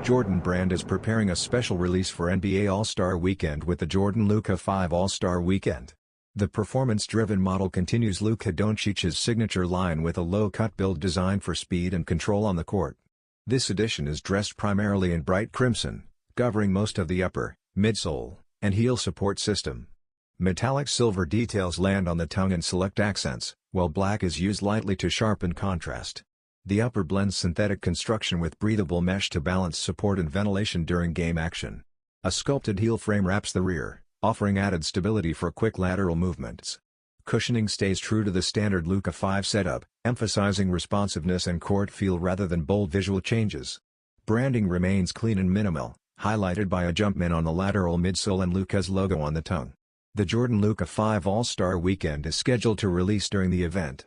Jordan Brand is preparing a special release for NBA All-Star Weekend with the Jordan Luka 5 All-Star Weekend. The performance-driven model continues Luka Doncic's signature line with a low-cut build designed for speed and control on the court. This edition is dressed primarily in bright crimson, covering most of the upper, midsole, and heel support system. Metallic silver details land on the tongue and select accents, while black is used lightly to sharpen contrast. The upper blends synthetic construction with breathable mesh to balance support and ventilation during game action. A sculpted heel frame wraps the rear, offering added stability for quick lateral movements. Cushioning stays true to the standard Luka 5 setup, emphasizing responsiveness and court feel rather than bold visual changes. Branding remains clean and minimal, highlighted by a Jumpman on the lateral midsole and Luka's logo on the tongue. The Jordan Luka 5 All-Star Weekend is scheduled to release during the event.